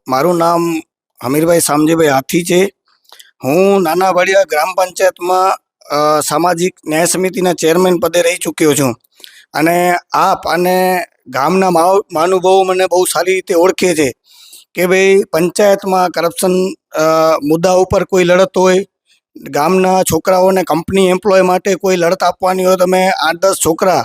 મારું નામ હમીરભાઈ શામજીભાઈ હાથી છે. હું નાના વડિયા ગ્રામ પંચાયતમાં સામાજિક ન્યાય સમિતિના ચેરમેન પદે રહી ચૂક્યો છું. અને આપ અને ગામના મહાનુભાવો મને બહુ સારી રીતે ઓળખે છે કે ભાઈ પંચાયતમાં કરપ્શન મુદ્દા ઉપર કોઈ લડત હોય, ગામના છોકરાઓને કંપની એમ્પ્લોય માટે કોઈ લડત આપવાની હોય તો મેં 8-10 છોકરા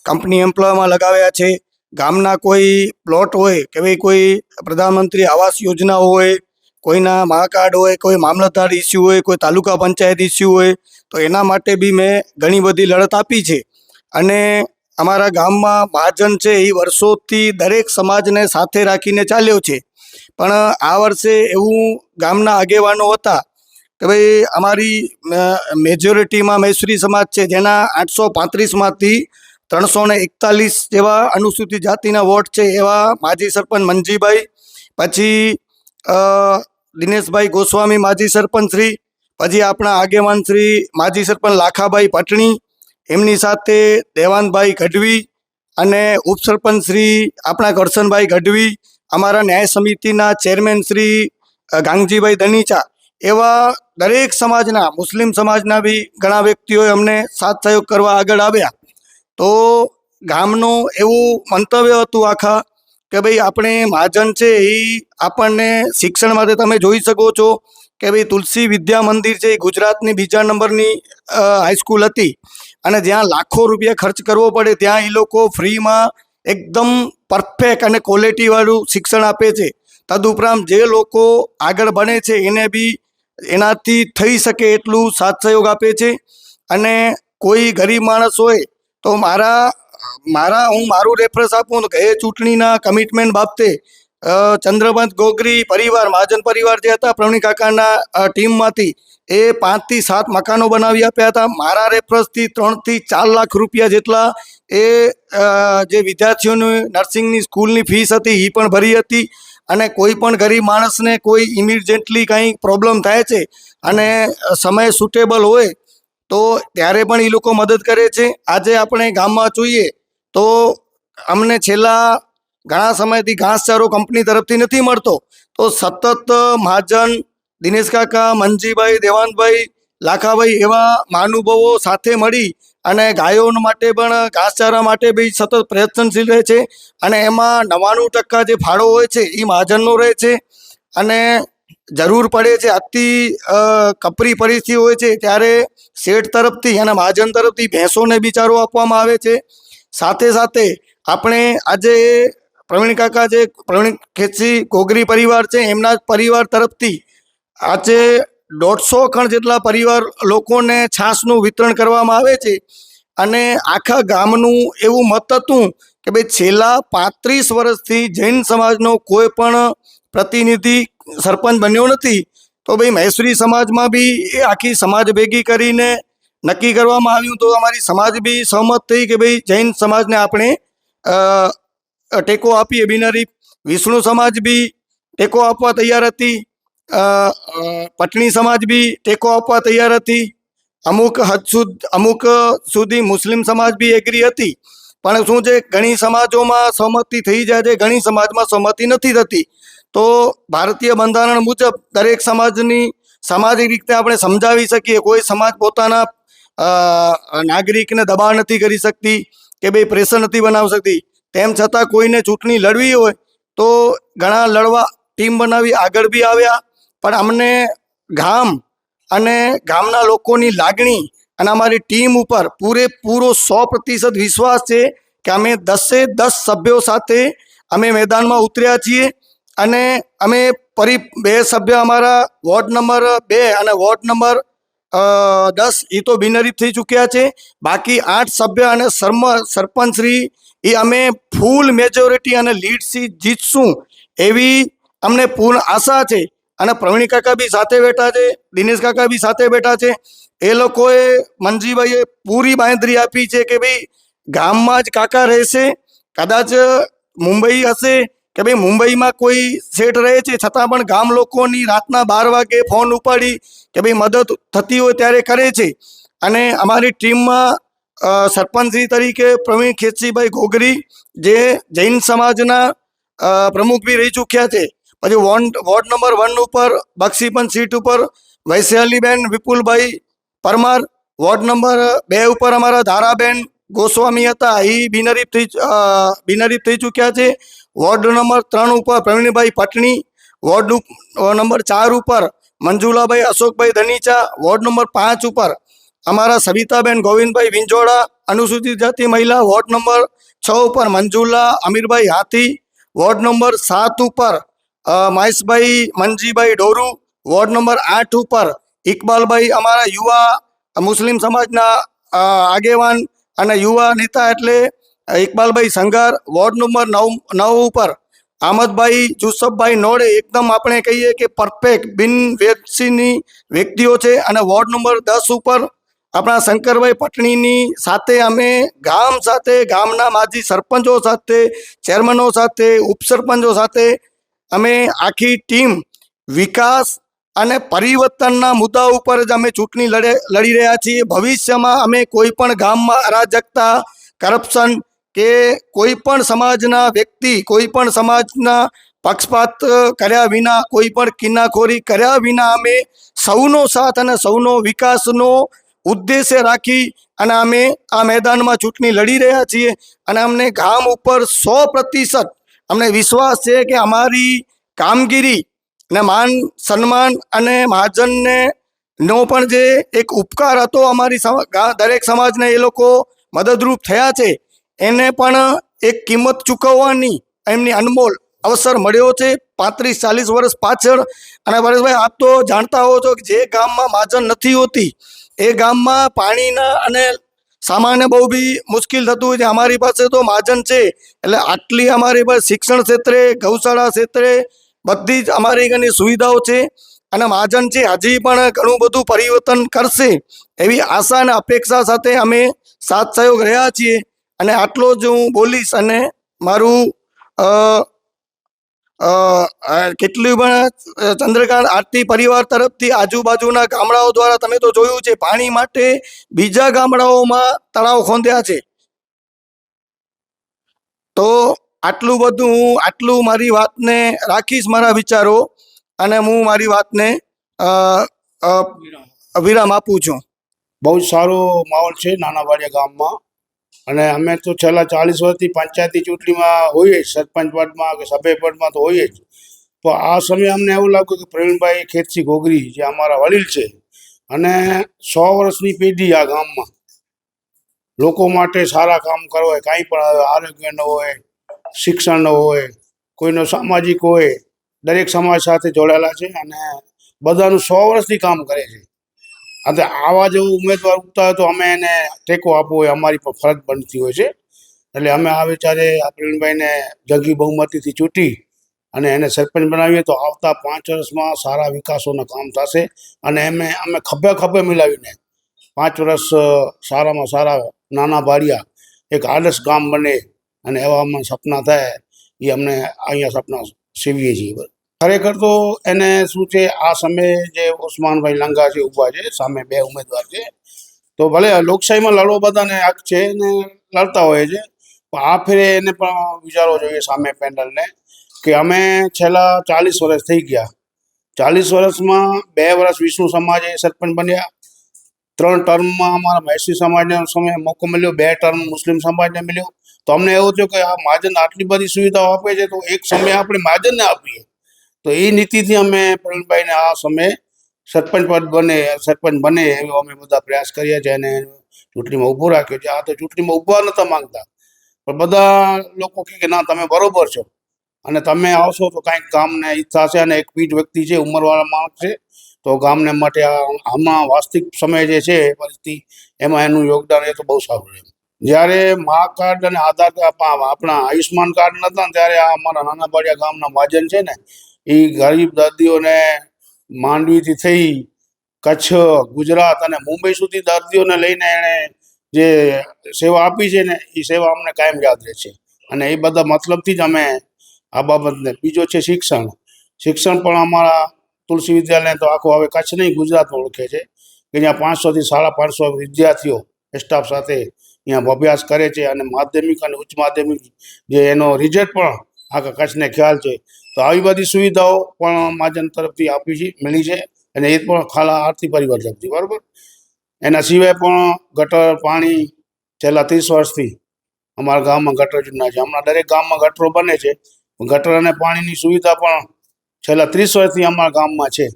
કંપની એમ્પ્લોયમાં લગાવ્યા છે. ગામના કોઈ પ્લોટ હોય કે ભાઈ કોઈ પ્રધાનમંત્રી આવાસ યોજના હોય, કોઈના મા કાર્ડ હોય, કોઈ મામલતદાર ઇસ્યુ હોય, કોઈ તાલુકા પંચાયત ઇસ્યુ હોય, તો એના માટે બી મેં ઘણી બધી લડત આપી છે. અને અમારા ગામમાં મહાજન છે એ વર્ષોથી દરેક સમાજને સાથે રાખીને ચાલ્યો છે. પણ આ વર્ષે એવું ગામના આગેવાનો હતા કે ભાઈ અમારી મેજોરિટીમાં મૈસૂરી સમાજ છે, જેના 835માંથી 341 જેવા અનુસૂચિત જાતિના વોટ છે. એવા માજી સરપંચ મંજીભાઈ, પછી દિનેશભાઈ ગોસ્વામી માજી સરપંચ શ્રી, પછી આપણા આગેવાન શ્રી માજી સરપંચ લાખાભાઈ પટણી, એમની સાથે દેવાનભાઈ ગઢવી અને ઉપસરપંચ શ્રી આપણા કરશનભાઈ ગઢવી, અમારા ન્યાય સમિતિના ચેરમેન શ્રી ગાંગજીભાઈ દનીચા, એવા દરેક સમાજના, મુસ્લિમ સમાજના બી ઘણા વ્યક્તિઓએ અમને સાથ સહયોગ કરવા આગળ આવ્યા. તો ગામનું એવું મંતવ્ય હતું આખા કે ભાઈ આપણે મહાજન છે એ આપણને શિક્ષણ માટે તમે જોઈ શકો છો કે ભાઈ તુલસી વિદ્યા મંદિર છે એ ગુજરાતની 2જા નંબરની હાઈસ્કૂલ હતી. અને જ્યાં લાખો રૂપિયા ખર્ચ કરવો પડે ત્યાં એ લોકો ફ્રીમાં એકદમ પરફેક્ટ અને ક્વોલિટીવાળું શિક્ષણ આપે છે. તદુપરાંત જે લોકો આગળ ભણે છે એને બી એનાથી થઈ શકે એટલું સાથ સહયોગ આપે છે. અને કોઈ ગરીબ માણસ હોય તો મારું રેફરન્સ આપું તો કે એ ચૂંટણીના કમિટમેન્ટ બાબતે ચંદ્રકાંત ગોગરી પરિવાર, મહાજન પરિવાર જે હતા પ્રવીણ કાકાના ટીમમાંથી, એ 5 થી 7 મકાનો બનાવી આપ્યા હતા. મારા રેફરન્સથી 3 થી 4 લાખ રૂપિયા જેટલા એ જે વિદ્યાર્થીઓની નર્સિંગની સ્કૂલની ફીસ હતી એ પણ ભરી હતી. અને કોઈ પણ ગરીબ માણસને કોઈ ઇમિડિયેટલી કંઈ પ્રોબ્લેમ થાય છે અને સમય સુટેબલ હોય તો ત્યારે પણ એ લોકો મદદ કરે છે. આજે આપણે ગામમાં જોઈએ તો અમને છેલ્લા ઘણા સમયથી ઘાસચારો કંપની તરફથી નથી મળતો, તો સતત મહાજન, દિનેશ કાકા, મંજીભાઈ, દેવાનભાઈ, લાખાભાઈ એવા મહાનુભાવો સાથે મળી અને ગાયો માટે પણ ઘાસચારા માટે બી સતત પ્રયત્નશીલ રહે છે. અને એમાં 99% જે ફાળો હોય છે એ મહાજનનો રહે છે. અને જરૂર પડે છે, અતિ કપરી પરિસ્થિતિ હોય છે ત્યારે શેઠ તરફથી અને મહાજન તરફથી ભેંસોને બિચારો આપવામાં આવે છે. સાથે સાથે આપણે આજે પ્રવીણ કાકા જે પ્રવીણ ખેતસી ગોગરી પરિવાર છે એમના પરિવાર તરફથી આજે 150 ખણ જેટલા પરિવાર લોકોને છાશનું વિતરણ કરવામાં આવે છે. અને આખા ગામનું એવું મત હતું કે ભાઈ છેલ્લા 35 વર્ષથી જૈન સમાજનો કોઈ પણ પ્રતિનિધિ સરપંચ બન્યો નથી, તો ભાઈ મહેશ્વરી સમાજમાં બી એ આખી સમાજ ભેગી કરીને નક્કી કરવામાં આવ્યું. તો અમારી સમાજ બી સહમત થઈ કે ભાઈ જૈન સમાજને આપણે ટેકો આપીએ. બિનહરીફ વિષ્ણુ સમાજ બી ટેકો આપવા તૈયાર હતી, પટણી સમાજ બી ટેકો આપવા તૈયાર હતી, અમુક સુધી મુસ્લિમ સમાજ બી એગ્રી હતી. પણ શું છે, ઘણી સમાજોમાં સહમતિ થઈ જાય છે, ઘણી સમાજમાં સહમતિ નથી થતી. તો ભારતીય બંધારણ મુજબ દરેક સમાજની સામાજિક રીતે આપણે સમજાવી શકીએ. કોઈ સમાજ પોતાના નાગરિકને દબાણ નથી કરી શકતી કે ભાઈ પ્રેશર નથી બનાવી શકતી. તેમ છતાં કોઈને ચૂંટણી લડવી હોય તો ઘણા લડવા ટીમ બનાવી આગળ બી આવ્યા. પણ અમને ગામ અને ગામના લોકોની લાગણી અને અમારી ટીમ ઉપર પૂરેપૂરો 100% વિશ્વાસ છે કે અમે 10 સભ્યો સાથે અમે મેદાનમાં ઉતર્યા છીએ. અને અમે 2 સભ્ય અમારા વોર્ડ નંબર 2 અને વોર્ડ નંબર 10 એ તો બિનહરીફ થઈ ચૂક્યા છે. બાકી 8 સભ્ય અને સરપંચશ્રી એ અમે ફૂલ મેજોરિટી અને લીડથી જીતશું એવી અમને પૂર્ણ આશા છે. અને પ્રવીણ કાકા બી સાથે બેઠા છે, દિનેશ કાકા બી સાથે બેઠા છે. એ લોકોએ, મંજીભાઈએ પૂરી બાંયધરી આપી છે કે ભાઈ ગામમાં જ કાકા રહેશે. કદાચ મુંબઈ હશે કે ભાઈ મુંબઈમાં કોઈ શેઠ રહે છે, છતાં પણ ગામ લોકોની રાતના 12 વાગે ફોન ઉપાડી કે ભાઈ મદદ થતી હોય ત્યારે કરે છે. અને અમારી ટીમમાં સરપંચશ્રી તરીકે પ્રવીણ ખેતસીભાઈ ગોગરી જે જૈન સમાજના પ્રમુખ બી રહી ચૂક્યા છે, પછી વોર્ડ નંબર 1 ઉપર બક્ષીપંચ સીટ ઉપર વૈશાલીબેન વિપુલભાઈ પરમાર, વોર્ડ નંબર 2 ઉપર અમારા ધારાબેન ગોસ્વામી હતા, એ બિનહરીફ થઈ ચૂક્યા છે. વોર્ડ નંબર 3 ઉપર પ્રવીણભાઈ પટણી, વોર્ડ નંબર 4 ઉપર મંજુલાભાઈ અશોકભાઈ ધનીચા, વોર્ડ નંબર 5 ઉપર અમારા સવિતાબેન ગોવિંદભાઈ વિંજોડા અનુસૂચિત જાતિ મહિલા, વોર્ડ નંબર 6 ઉપર મંજુલા અમીરભાઈ હાથી, વોર્ડ નંબર 7 ઉપર મહેશભાઈ મનજીભાઈ ડોરુ, વોર્ડ નંબર 8 ઉપર ઇકબાલભાઈ અમારા યુવા મુસ્લિમ સમાજના આગેવાન અને યુવા નેતા એટલે ઇકબાલભાઈ સંઘાર, વોર્ડ નંબર 9 ઉપર આમદભાઈ જુસફભાઈ નોડે, એકદમ આપણે કહીએ કે પરફેક્ટ બિન વેક્સિની વ્યક્તિઓ છે. અને વોર્ડ નંબર 10 ઉપર આપણા શંકરભાઈ પટણીની સાથે અમે ગામ સાથે, ગામના માજી સરપંચો સાથે, ચેરમેનો સાથે, ઉપસરપંચો સાથે અમે આખી ટીમ વિકાસ અને પરિવર્તનના મુદ્દા ઉપર જ અમે ચૂંટણી લડી રહ્યા છીએ. ભવિષ્યમાં અમે કોઈ પણ ગામમાં અરાજકતા, કરપ્શન કે કોઈ પણ સમાજના વ્યક્તિ, કોઈ પણ સમાજના પક્ષપાત કર્યા વિના, કોઈ પણ કિન્નાખોરી કર્યા વિના અમે સૌનો સાથ અને સૌનો વિકાસનો ઉદ્દેશ્ય રાખી અને અમે આ મેદાનમાં ચૂંટણી લડી રહ્યા છીએ. અને અમને ગામ ઉપર 100% અમને વિશ્વાસ છે કે અમારી કામગીરી ને માન સન્માન અને મહાજનને નો પણ જે એક ઉપકાર હતો અમારી દરેક સમાજને એ લોકો મદદરૂપ થયા છે, એને પણ એક કિંમત ચૂકવવાની એમની અનમોલ અવસર મળ્યો છે 35-40 વર્ષ પાછળ. અને પરેશભાઈ, આપ તો જાણતા હો છો કે જે ગામમાં મહાજન નથી હોતી એ ગામમાં પાણીના અને સામાન્ય બહુ બી મુશ્કેલ થતું હોય છે. અમારી પાસે તો મહાજન છે એટલે આટલી અમારી પાસે શિક્ષણ ક્ષેત્રે, ગૌશાળા ક્ષેત્રે બધી જ અમારી ઘણી સુવિધાઓ છે. અને મહાજન છે હજી પણ ઘણું બધું પરિવર્તન કરશે એવી આશા અને અપેક્ષા સાથે અમે સાથ સહયોગ રહ્યા છીએ. અને આટલો જ હું બોલીશ. અને મારું કેટલું પણ ચંદ્રકાંત આરતી પરિવાર તરફથી આજુબાજુના ગામડાઓ દ્વારા તમે તો જોયું છે પાણી માટે બીજા ગામડાઓમાં તળાવ ખોદ્યા છે. તો આટલું બધું હું આટલું મારી વાતને રાખીશ, મારા વિચારો, અને હું મારી વાતને વિરામ આપું છું. બહુ જ સારો માહોલ છે નાના વાડિયા ગામમાં. અને અમે તો છેલ્લા 40 વર્ષથી પંચાયતી ચૂંટણીમાં હોઈએ જ, સરપંચ પદમાં કે સભ્ય પદમાં તો હોઈએ જ. પણ આ સમયે અમને એવું લાગ્યું કે પ્રવીણભાઈ ખેતસિંહ ઘોઘરી જે અમારા વડીલ છે અને 100 વર્ષની પેઢી આ ગામમાં લોકો માટે સારા કામ કરવા હોય, કાંઈ પણ આરોગ્યનો હોય, શિક્ષણનો હોય, કોઈનો સામાજિક હોય, દરેક સમાજ સાથે જોડાયેલા છે અને બધાનું 100 વર્ષથી કામ કરે છે. અને આવા જો ઉમેદવાર ઉગતા હોય તો અમે એને ટેકો આપવો હોય અમારી પણ ફરજ બનતી હોય છે. એટલે અમે આ વિચારે આ પ્રવીણભાઈને જંગી બહુમતીથી ચૂંટી અને એને સરપંચ બનાવીએ તો આવતા 5 વર્ષમાં સારા વિકાસોના કામ થશે. અને અમે ખભે મિલાવીને 5 વર્ષ સારામાં સારા નાના ભાડિયા એક આદર્શ ગામ બને અને એવા અમને સપના થાય એ અમને અહીંયા સપના સેવીએ છીએ. ખરેખર તો એને શું છે, આ સમયે જે ઉસ્માનભાઈ લંગા છે ઊભા છે, સામે 2 ઉમેદવાર છે. તો ભલે લોકશાહીમાં લડવો બધાને હક છે ને લડતા હોય છે, પણ આ ફેરે એને પણ વિચારવો જોઈએ સામે પેનલને કે અમે છેલ્લા 40 વર્ષ થઈ ગયા, 40 વર્ષમાં 2 વર્ષ વિષ્ણુ સમાજે સરપંચ બન્યા, 3 ટર્મમાં અમારા મહેસી સમાજને સમય મોકો મળ્યો, 2 ટર્મ મુસ્લિમ સમાજને મળ્યો. તો અમને એવું થયું કે આ મહાજન આટલી બધી સુવિધાઓ આપે છે તો એક સમયે આપણે મહાજનને આપીએ. તો એ નીતિથી અમે પ્રવીણભાઈને આ સમયે સરપંચ બને એવો અમે બધા પ્રયાસ કર્યા છે અને ચૂંટણીમાં ઊભો રાખ્યો છે. આ તો ચૂંટણીમાં ઊભા નહોતા માંગતા, પણ બધા લોકો કહે કે ના તમે બરોબર છો અને તમે આવશો તો કાંઈક ગામને ઈચ્છા છે. અને એક પીઢ વ્યક્તિ છે, ઉંમરવાળા માણસ છે, તો ગામને માટે આમાં વાસ્તવિક સમય જે છે પરિસ્થિતિ એમાં એનું યોગદાન એ તો બહુ સારું છે. જ્યારે મા કાર્ડ અને આધાર કાર્ડ આપણા આયુષ્માન કાર્ડ નહોતા ને ત્યારે આ અમારા નાના બાડિયા ગામના મહાજન છે ને એ ગરીબ દર્દીઓને માંડવીથી થઈ કચ્છ, ગુજરાત અને મુંબઈ સુધી દર્દીઓને લઈને એણે જે સેવા આપી છે ને એ સેવા અમને કાયમ યાદ રહે છે. અને એ બધા મતલબથી જ અમે આ બાબતને. બીજો છે શિક્ષણ પણ અમારા તુલસી વિદ્યાલય તો આખો હવે કચ્છ નહીં ગુજરાતમાં ઓળખે છે કે જ્યાં 500 થી 550 વિદ્યાર્થીઓ સ્ટાફ સાથે અહીંયા અભ્યાસ કરે છે. અને માધ્યમિક અને ઉચ્ચ માધ્યમિક જે એનો રિઝલ્ટ પણ આખા કચ્છને ખ્યાલ છે. તો આવી બધી સુવિધાઓ પણ મહાજન તરફથી આપી છે, મળી છે, અને એ પણ ખાલા આરતી પરિવાર તરફથી, બરાબર. એના સિવાય પણ ગટર પાણી છેલ્લા 30 વર્ષથી અમારા ગામમાં ગટર યોજના છે. હમણાં દરેક ગામમાં ગટરો બને છે, ગટર અને પાણીની સુવિધા પણ છેલ્લા 30 વર્ષથી અમારા ગામમાં છે.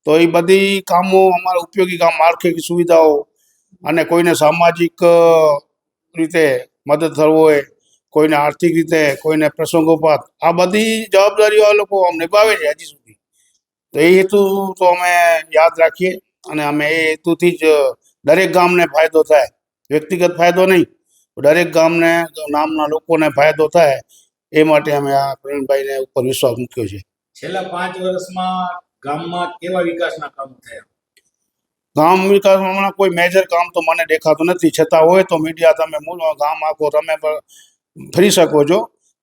તો એ બધી કામો અમારા ઉપયોગી કામ, માળખાકીય સુવિધાઓ અને કોઈને સામાજિક રીતે મદદ કરવો હોય, કોઈને આર્થિક રીતે, કોઈને પ્રસંગોપાત, આ બધી જવાબદારીઓ આ લોકો નિભાવે છે હજી સુધી. તો એ હેતુ તો અમે યાદ રાખીએ, અને અમે એ હેતુથી જ દરેક ગામને ફાયદો થાય, વ્યક્તિગત ફાયદો નહીં, દરેક ગામને, ગામના લોકોને ફાયદો થાય, એ માટે અમે આ પ્રવીણભાઈને ઉપર વિશ્વાસ મૂક્યો છે. છેલ્લા 5 વર્ષમાં ગામમાં કેવા વિકાસના કામો થયા? ગામ વિકાસમાં હમણાં કોઈ મેજર કામ તો મને દેખાતું નથી, છતાં હોય તો મીડિયા તમે ગામ આખો તમે પણ ફરી શકો છો.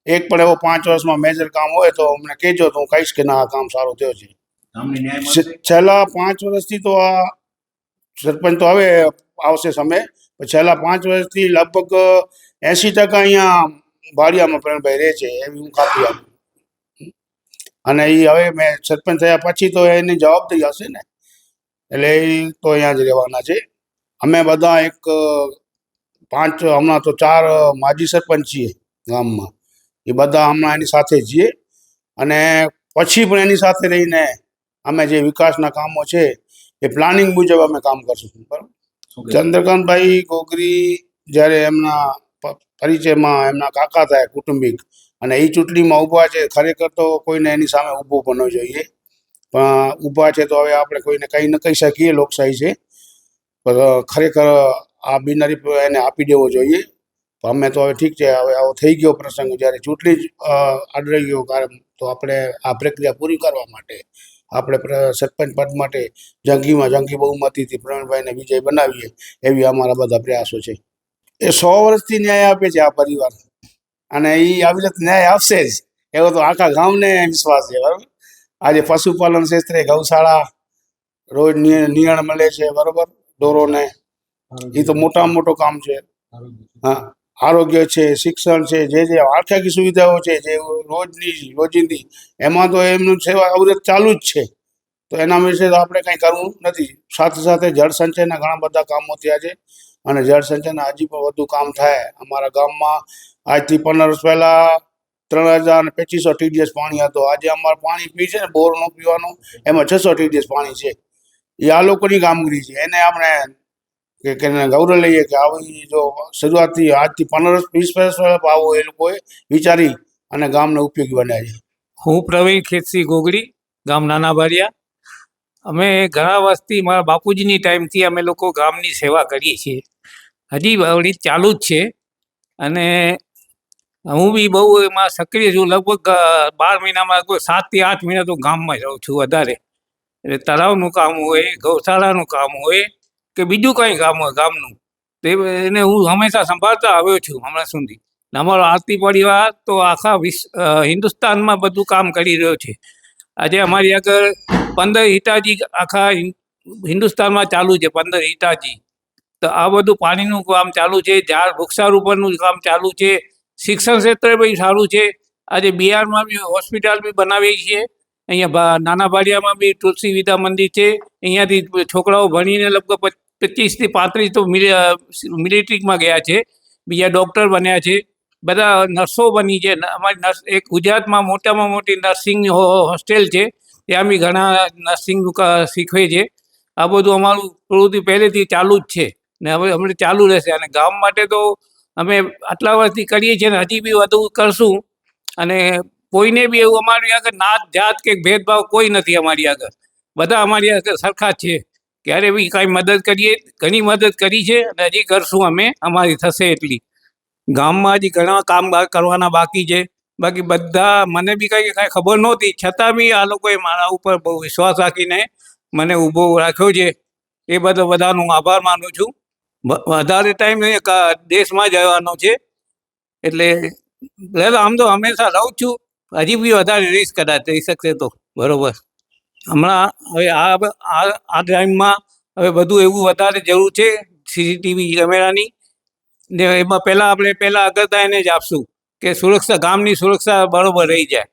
એક પણ એવો 5 વર્ષમાં મેજર કામ હોય તો અમને કહેજો, તો હું કહીશ કે ના, આ કામ સારું થયો છે. ગામની ન્યાય મળશે? છેલ્લા 5 વર્ષથી તો આ સરપંચ તો હવે આવશે સમય, પણ છેલ્લા 5 વર્ષથી લગભગ 80% અહીંયા ભાડિયામાં પ્રવીણભાઈ રહે છે, એવી હું ખાતરી આપું. અને એ હવે મેં સરપંચ થયા પછી તો એની જવાબદારી હશે ને, એટલે એ તો અહીંયા જ રહેવાના છે. અમે બધા એક 5, હમણાં તો 4 માજી સરપંચ છીએ ગામમાં, એ બધા હમણાં એની સાથે છીએ, અને પછી પણ એની સાથે રહીને અમે જે વિકાસના કામો છે એ પ્લાનિંગ મુજબ અમે કામ કરશું, બરાબર. ચંદ્રકાંતભાઈ ગોગરી જ્યારે એમના પરિચયમાં એમના કાકા થાય કુટુંબિક, અને એ ચૂંટણીમાં ઊભા છે, ખરેખર તો કોઈને એની સામે ઊભું પણ ન જોઈએ, પણ ઊભા છે તો હવે આપણે કોઈને કંઈ ન કહી શકીએ, લોકશાહી છે, પણ ખરેખર આ બિનહરીફ એને આપી દેવો જોઈએ. અમે તો હવે ઠીક છે, હવે આવો થઈ ગયો પ્રસંગ, જ્યારે ચૂંટણી જ આડરાઈ ગયો કારણ, તો આપણે આ પ્રક્રિયા પૂરી કરવા માટે આપણે સરપંચ પદ માટે જંગી બહુમતીથી પ્રવીણભાઈને વિજય બનાવીએ, એવી અમારા બધા પ્રયાસો છે. એ 100 વર્ષથી ન્યાય આપે છે આ પરિવાર, અને એ આવી રીતે ન્યાય આપશે જ, એવો તો આખા ગામને વિશ્વાસ છે, બરાબર. આજે પશુપાલન ક્ષેત્રે ગૌશાળા રોજ નિયણ મળે છે, બરાબર, ઢોરોને, એ તો મોટામાં મોટું કામ છે. હા, આરોગ્ય છે, શિક્ષણ છે, જે માળખાકીય સુવિધાઓ છે, જે રોજિંદી, એમાં તો એમનું સેવા અવરત ચાલુ જ છે. તો એના વિશે તો આપણે કંઈ કરવું નથી. સાથે સાથે જળ સંચયના ઘણા બધા કામો થયા છે, અને જળ સંચયના હજી પણ વધુ કામ થાય. અમારા ગામમાં આજથી 15 વર્ષ પહેલાં 3025 TDS પાણી હતો. આજે અમારે પાણી પી છે ને, બોરનું પીવાનું, એમાં 600 TDS પાણી છે. એ આ લોકોની કામગીરી છે, એને આપણે કે ગૌરવ લઈએ કે આવી જો શરૂઆતથી આજથી 15-20 વર્ષ પહેલાં આવો એ લોકોએ વિચારી અને ગામને ઉપયોગી બનાવ્યા છે. હું પ્રવીણ ખેતસિંહ ગોગડી, ગામ નાના બારિયા. અમે ઘણા વર્ષથી, મારા બાપુજીની ટાઈમથી અમે લોકો ગામની સેવા કરીએ છીએ, હજી વળી ચાલુ જ છે. અને હું બી બહુ એમાં સક્રિય છું. લગભગ 12 મહિનામાં 7 થી 8 મહિના તો ગામમાં જ રહું છું વધારે. એટલે તળાવનું કામ હોય, ગૌશાળાનું કામ હોય કે બીજું કંઈ કામ હોય ગામનું, તે એને હું હંમેશા સંભાળતા આવ્યો છું હમણાં સુધી. અમારો આરતી પરિવાર તો આખા હિન્દુસ્તાનમાં બધું કામ કરી રહ્યો છે. આજે અમારી આગળ 15 હિટાચી આખા હિન્દુસ્તાનમાં ચાલુ છે, 15 હિટાચી. તો આ બધું પાણીનું કામ ચાલુ છે, ઝાડ વૃક્ષારોપણનું કામ ચાલુ છે, શિક્ષણ ક્ષેત્રે બી સારું છે. આજે બિહારમાં બી હોસ્પિટલ બી બનાવી છે. અહીંયા નાના બારિયામાં બી તુલસી વિદ્યા મંદિર છે. અહીંયાથી છોકરાઓ ભણીને લગભગ 25 થી 35 તો મિલિટરીમાં ગયા છે, બીજા ડૉક્ટર બન્યા છે, બધા નર્સો બની છે. અમારી એક ગુજરાતમાં મોટામાં મોટી નર્સિંગ હોસ્ટેલ છે, ત્યાં બી ઘણા નર્સિંગનું શીખવે છે. આ બધું અમારું પ્રવૃત્તિ પહેલેથી ચાલુ જ છે, ને હવે હમણાં ચાલુ રહેશે. અને ગામ માટે તો અમે આટલા વર્ષથી કરીએ છીએ, ને હજી બી વધુ કરશું. અને કોઈને બી એવું અમારી આગળ નાત જાત કે ભેદભાવ કોઈ નથી અમારી આગળ, બધા અમારી આગળ સરખા જ છે. ક્યારે બી કાંઈ મદદ કરીએ, ઘણી મદદ કરી છે, અને હજી કરશું અમે, અમારી થશે એટલી. ગામમાં હજી ઘણા કામ કરવાના બાકી છે. બાકી બધા, મને બી કાંઈ ખબર નહોતી, છતાં બી આ લોકોએ મારા ઉપર બહુ વિશ્વાસ રાખીને મને ઊભો રાખ્યો છે. એ બધાનો આભાર માનું છું. વધારે ટાઈમ દેશમાં જ રહેવાનો છે, એટલે આમ તો હંમેશા રહું છું, હજી બી વધારે રહીશ કદાચ થઈ શકશે તો, બરાબર. હમણાં હવે આ ટાઈમમાં હવે બધું એવું વધારે જરૂર છે CCTV કેમેરાની, ને એમાં પહેલાં આપણે અગ્રતા એને જ આપશું. કે સુરક્ષા ગામની સુરક્ષા બરોબર રહી જાય.